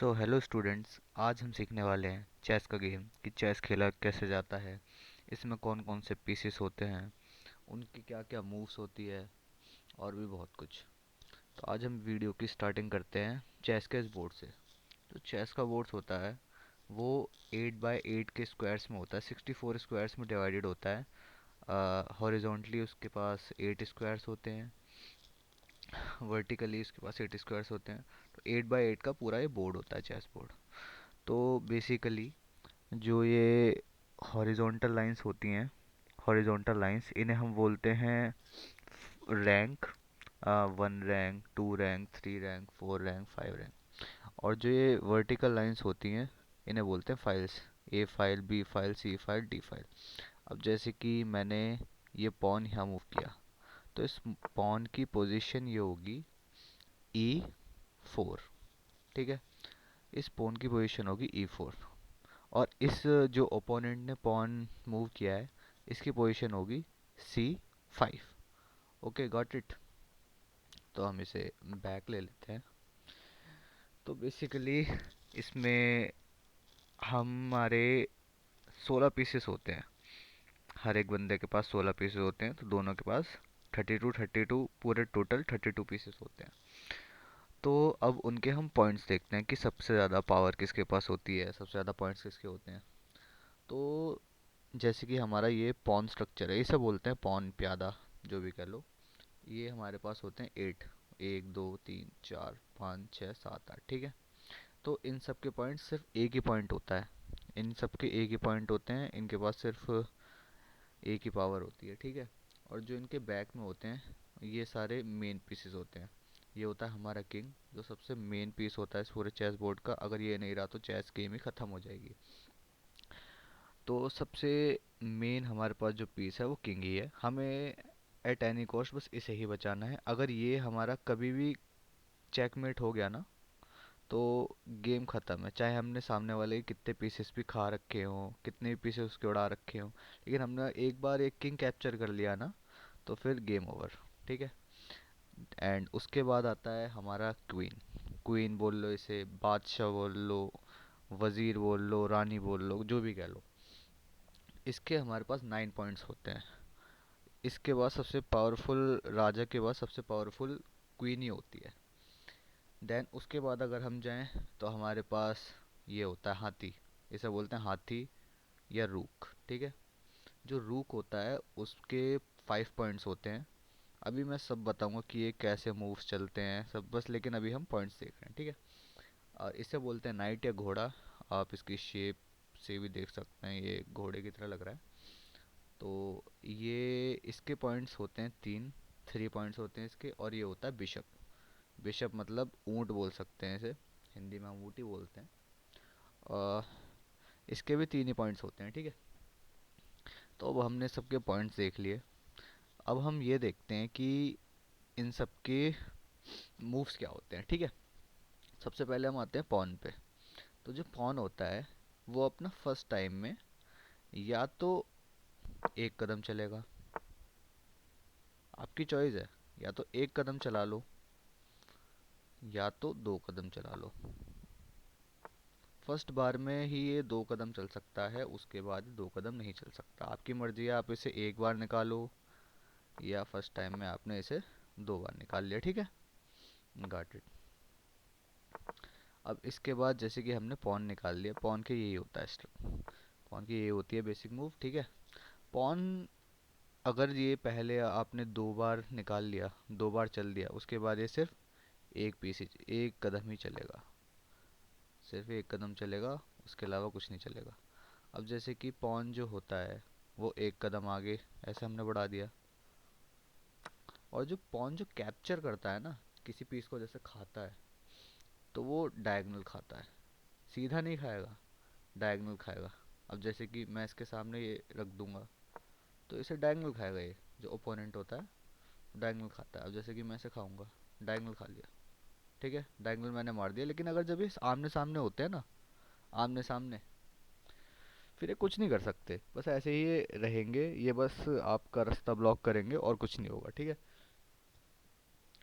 So hello students, आज हम सीखने वाले हैं चेस का गेम कि चेस खेला कैसे जाता है। इसमें कौन कौन से पीसेस होते हैं, उनकी क्या क्या मूव्स होती है और भी बहुत कुछ। तो आज हम वीडियो की स्टार्टिंग करते हैं चेस के इस बोर्ड से। तो चेस का बोर्ड होता है वो 8 बाय 8 के स्क्वायर्स में होता है, 64 स्क्वायर्स में डिवाइडेड होता है। हॉरिजॉन्टली उसके पास 8 स्क्वायर्स होते हैं, वर्टिकली उसके पास 8 स्क्वायर्स होते हैं। तो 8 बाय 8 का पूरा ये बोर्ड होता है चेस बोर्ड। तो बेसिकली जो ये हॉरिजॉन्टल लाइंस होती हैं, हॉरिजॉन्टल लाइंस इन्हें हम बोलते हैं rank. 1 rank 2 rank 3 rank 4 rank 5 rank. और जो ये वर्टिकल लाइंस होती हैं इन्हें बोलते हैं फाइल्स। ए फाइल, बी फाइल, सी फाइल, डी फाइल। अब जैसे कि मैंने ये पॉन यहाँ मूव किया, तो इस पॉन की पोजीशन ये होगी E4। ठीक है, इस पॉन की पोजीशन होगी E4। और इस जो ओपोनेंट ने पॉन मूव किया है इसकी पोजीशन होगी C5। Okay, got it. तो हम इसे बैक ले लेते हैं। तो बेसिकली इसमें हमारे 16 पीसेस होते हैं। हर एक बंदे के पास 16 पीसेस होते हैं, तो दोनों के पास 32 पूरे टोटल 32 पीसेस होते हैं। तो अब उनके हम पॉइंट्स देखते हैं कि सबसे ज़्यादा पावर किसके पास होती है, सबसे ज़्यादा पॉइंट्स किसके होते हैं। तो जैसे कि हमारा ये पॉन स्ट्रक्चर है, इसे बोलते हैं पॉन प्यादा, जो भी कह लो। ये हमारे पास होते हैं 8, 1 2 3 4 5 6 7 8। ठीक है, तो इन सब के पॉइंट सिर्फ एक ही पॉइंट होता है। इन सब के एक ही पॉइंट होते हैं, इनके पास सिर्फ एक ही पावर होती है। ठीक है, और जो इनके बैक में होते हैं ये सारे मेन पीसेस होते हैं। ये होता है हमारा किंग, जो सबसे मेन पीस होता है इस पूरे चेस बोर्ड का। अगर ये नहीं रहा तो चेस गेम ही ख़त्म हो जाएगी। तो सबसे मेन हमारे पास जो पीस है वो किंग ही है। हमें एट एनी कॉस्ट बस इसे ही बचाना है। अगर ये हमारा कभी भी चेकमेट हो गया ना, तो गेम ख़त्म है। चाहे हमने सामने वाले के कितने पीसेस भी खा रखे हों, कितने भी पीसेस उसके उड़ा रखे हों, लेकिन हमने एक बार एक किंग कैप्चर कर लिया ना, तो फिर गेम ओवर। ठीक है, एंड उसके बाद आता है हमारा क्वीन। क्वीन बोल लो, इसे बादशाह बोल लो, वज़ीर बोल लो, रानी बोल लो, जो भी कह लो। इसके हमारे पास 9 पॉइंट्स होते हैं। इसके बाद सबसे पावरफुल राजा के बाद सबसे पावरफुल क्वीन ही होती है। देन उसके बाद अगर हम जाएं तो हमारे पास ये होता है हाथी। इसे बोलते हैं हाथी या रूक। ठीक है, जो रूक होता है उसके 5 पॉइंट्स होते हैं। अभी मैं सब बताऊंगा कि ये कैसे मूव्स चलते हैं सब, बस लेकिन अभी हम पॉइंट्स देख रहे हैं। ठीक है, और इसे बोलते हैं नाइट या घोड़ा। आप इसकी शेप से भी देख सकते हैं, ये घोड़े की तरह लग रहा है। तो ये इसके पॉइंट्स होते हैं 3 पॉइंट्स होते हैं इसके। और ये होता है बिशप। बिशप मतलब ऊंट बोल सकते हैं इसे, हिंदी में हम ऊँट ही बोलते हैं। और इसके भी 3 ही पॉइंट्स होते हैं। ठीक है, तो अब हमने सबके पॉइंट्स देख लिए। अब हम ये देखते हैं कि इन सब के मूव्स क्या होते हैं। ठीक है, सबसे पहले हम आते हैं पॉन पे। तो जो पॉन होता है वो अपना फर्स्ट टाइम में या तो एक कदम चलेगा, आपकी चॉइस है, या तो एक कदम चला लो या तो 2 कदम चला लो। फर्स्ट बार में ही ये 2 कदम चल सकता है, उसके बाद 2 कदम नहीं चल सकता। आपकी मर्जी है, आप इसे एक बार निकालो या फर्स्ट टाइम में आपने इसे 2 बार निकाल लिया। ठीक है, गॉट इट। अब इसके बाद जैसे कि हमने पॉन निकाल लिया, पॉन के यही होता है पॉन की यही होती है बेसिक मूव। ठीक है, पॉन अगर ये पहले आपने 2 बार निकाल लिया, 2 बार चल दिया, उसके बाद ये सिर्फ एक पीस ही, एक कदम ही चलेगा, सिर्फ एक कदम चलेगा, उसके अलावा कुछ नहीं चलेगा। अब जैसे कि पॉन जो होता है वो एक कदम आगे ऐसे हमने बढ़ा दिया। और जो पॉन जो कैप्चर करता है ना, किसी पीस को जैसे खाता है, तो वो डायगोनल खाता है, सीधा नहीं खाएगा, डायगोनल खाएगा। अब जैसे कि मैं इसके सामने ये रख दूंगा तो इसे डायगोनल खाएगा। ये जो ओपोनेंट होता है डायगोनल खाता है। अब जैसे कि मैं इसे खाऊंगा, डायगोनल खा लिया। ठीक है, डायगोनल मैंने मार दिया। लेकिन अगर जब ये आमने सामने होते हैं ना, आमने सामने, फिर ये कुछ नहीं कर सकते, बस ऐसे ही ये रहेंगे। ये बस आपका रास्ता ब्लॉक करेंगे और कुछ नहीं होगा। ठीक है,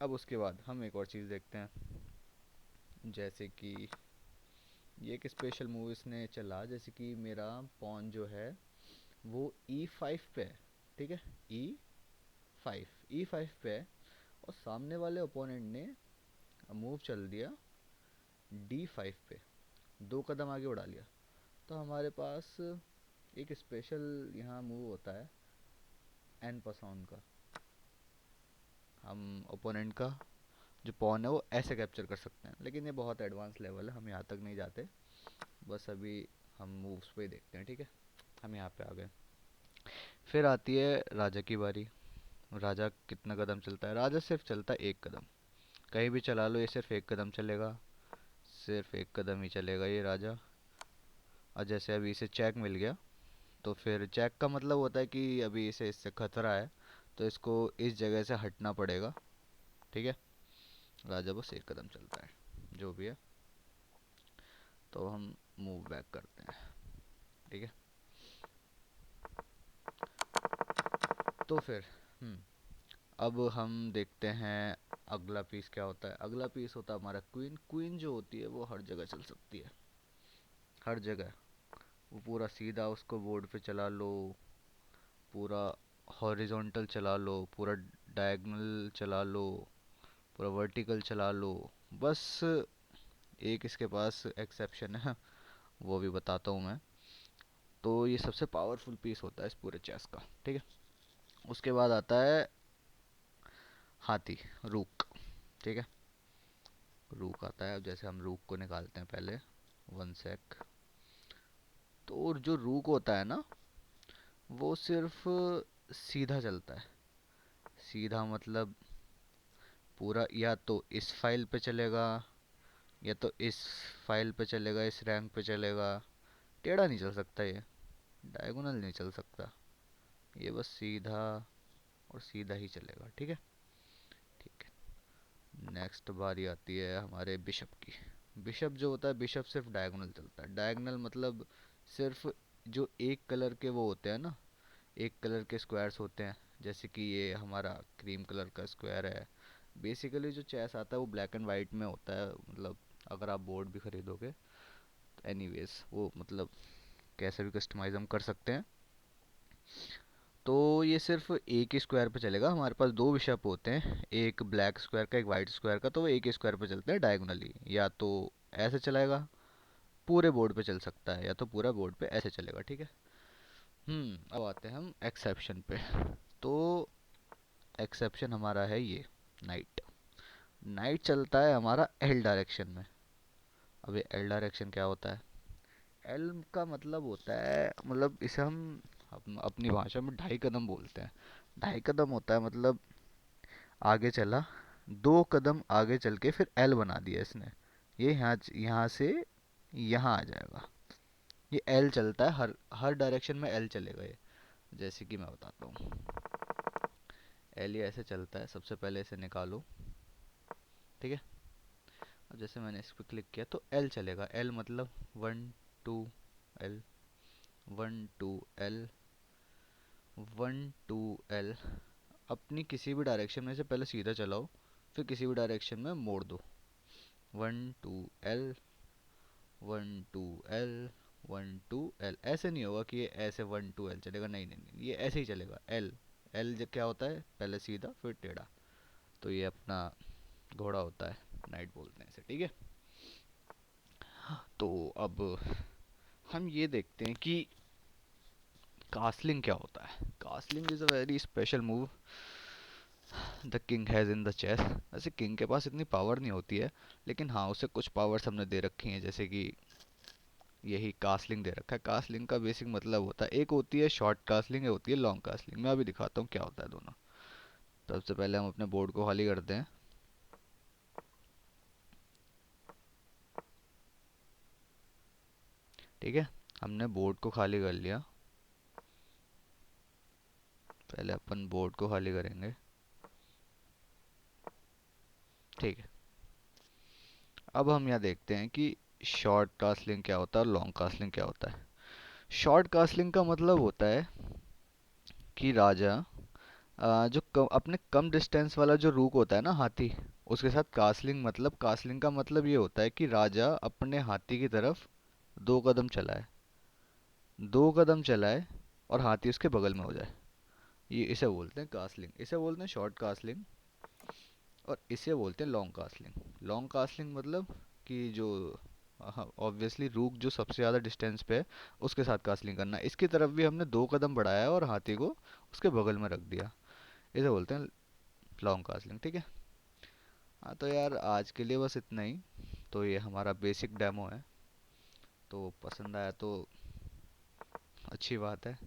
अब उसके बाद हम एक और चीज़ देखते हैं, जैसे कि ये एक स्पेशल मूव इसने चला, जैसे कि मेरा पॉन जो है वो E5 पे है, ठीक है, E5 पे है, और सामने वाले ओपोनेंट ने मूव चल दिया D5 पे, 2 कदम आगे उड़ा लिया। तो हमारे पास एक स्पेशल यहाँ मूव होता है एन पसाउन का। हम ओपोनेंट का जो पॉन है वो ऐसे कैप्चर कर सकते हैं, लेकिन ये बहुत एडवांस लेवल है, हम यहाँ तक नहीं जाते। बस अभी हम मूव्स पे ही देखते हैं, ठीक है। हम यहाँ पे आ गए। फिर आती है राजा की बारी। राजा कितना कदम चलता है? राजा सिर्फ चलता है 1 कदम। कहीं भी चला लो, ये सिर्फ 1 कदम चलेगा, सिर्फ 1 कदम ही चलेगा ये राजा। और जैसे अभी इसे चेक मिल गया, तो फिर चेक का मतलब होता है कि अभी इसे इससे खतरा है, तो इसको इस जगह से हटना पड़ेगा, ठीक है। राजा बस 1 कदम चलता है, जो भी है। तो हम मूव बैक करते हैं, ठीक है। तो फिर अब हम देखते हैं अगला पीस क्या होता है। अगला पीस होता है हमारा क्वीन। क्वीन जो होती है वो हर जगह चल सकती है, हर जगह। वो पूरा सीधा उसको बोर्ड पे चला लो, पूरा हॉरिजॉन्टल चला लो, पूरा डायगोनल चला लो, पूरा वर्टिकल चला लो। बस एक इसके पास एक्सेप्शन है, वो भी बताता हूँ मैं। तो ये सबसे पावरफुल पीस होता है इस पूरे चेस का, ठीक है। उसके बाद आता है हाथी, रूक, ठीक है। रूक आता है। अब जैसे हम रूक को निकालते हैं पहले, 1 सेक। तो जो रूक होता है ना, वो सिर्फ सीधा चलता है। सीधा मतलब पूरा या तो इस फाइल पे चलेगा, या तो इस फाइल पे चलेगा, इस रैंक पे चलेगा। टेढ़ा नहीं चल सकता ये, डायगोनल नहीं चल सकता। ये बस सीधा और सीधा ही चलेगा, ठीक है। ठीक है, नेक्स्ट बारी आती है हमारे बिशप की। बिशप जो होता है, बिशप सिर्फ डायगोनल चलता है। डायगोनल मतलब सिर्फ जो एक कलर के वो होते हैं ना, एक कलर के स्क्वायर्स होते हैं, जैसे कि ये हमारा क्रीम कलर का स्क्वायर है। बेसिकली जो चेस आता है वो ब्लैक एंड वाइट में होता है, मतलब अगर आप बोर्ड भी खरीदोगे। एनीवेज वो मतलब कैसे भी कस्टमाइज हम कर सकते हैं। तो ये सिर्फ एक ही स्क्वायर पे चलेगा। हमारे पास दो बिशप होते हैं, एक ब्लैक स्क्वायर का, एक वाइट स्क्वायर का, तो वो एक ही स्क्वायर पे चलते हैं डायगोनली। या तो ऐसे चलाएगा, पूरे बोर्ड पे चल सकता है, या तो पूरा बोर्ड पे ऐसे चलेगा, ठीक है। अब आते हैं हम एक्सेप्शन पे। तो एक्सेप्शन हमारा है ये नाइट। नाइट चलता है हमारा एल डायरेक्शन में। अब ये एल डायरेक्शन क्या होता है? एल का मतलब होता है, मतलब इसे हम अपनी भाषा में 2.5 कदम बोलते हैं। 2.5 कदम होता है मतलब आगे चला, 2 कदम आगे चल के फिर एल बना दिया इसने। ये यहाँ से यहाँ आ जाएगा। ये एल चलता है, हर हर डायरेक्शन में एल चलेगा ये। जैसे कि मैं बताता हूँ, एल ये ऐसे चलता है। सबसे पहले इसे निकालो, ठीक है। अब जैसे मैंने इस पर क्लिक किया तो एल चलेगा। एल मतलब 1 2 एल, 1 2 एल, 1 2 एल। अपनी किसी भी डायरेक्शन में से पहले सीधा चलाओ, फिर किसी भी डायरेक्शन में मोड़ दो। 1 2 एल, 1 2 एल, 1 2 एल। ऐसे नहीं होगा कि ये ऐसे 1 2 एल चलेगा, नहीं नहीं नहीं, ये ऐसे ही चलेगा। एल, एल क्या होता है? पहले सीधा फिर टेढ़ा। तो ये अपना घोड़ा होता है, नाइट बोलते हैं इसे, ठीक है। तो अब हम ये देखते हैं कि कास्लिंग क्या होता है। Castling is a very special move the king has in the chess. वैसे किंग के पास इतनी पावर नहीं होती है, लेकिन हाँ उसे कुछ पावर्स हमने दे रखी हैं, जैसे कि यही कास्लिंग दे रखा है। कास्लिंग का बेसिक मतलब होता है, एक होती है शॉर्ट कास्लिंग, एक होती है लॉन्ग कास्लिंग। मैं अभी दिखाता हूँ क्या होता है दोनों। सबसे पहले हम अपने बोर्ड को खाली करते हैं, ठीक है। हमने बोर्ड को खाली कर लिया। पहले अपन बोर्ड को खाली करेंगे, ठीक है। अब हम यहाँ देखते हैं कि शॉर्ट कास्लिंग क्या होता है और लॉन्ग कास्लिंग क्या होता है। शॉर्ट कास्लिंग का मतलब होता है कि राजा अपने कम डिस्टेंस वाला जो रूक होता है ना, हाथी, उसके साथ कासलिंग का मतलब ये होता है कि राजा अपने हाथी की तरफ 2 कदम चलाए, 2 कदम चलाए और हाथी उसके बगल में हो जाए। ये इसे बोलते हैं कासलिंग, इसे बोलते हैं शॉर्ट कासलिंग, और इसे बोलते हैं लॉन्ग कासलिंग। लॉन्ग कासलिंग मतलब कि जो, हाँ ऑब्वियसली रूक जो सबसे ज़्यादा डिस्टेंस पे है उसके साथ कासलिंग करना। इसकी तरफ भी हमने 2 कदम बढ़ाया और हाथी को उसके बगल में रख दिया, इसे बोलते हैं लॉन्ग कासलिंग। ठीक है। हाँ तो यार आज के लिए बस इतना ही। तो ये हमारा बेसिक डेमो है, तो पसंद आया तो अच्छी बात है।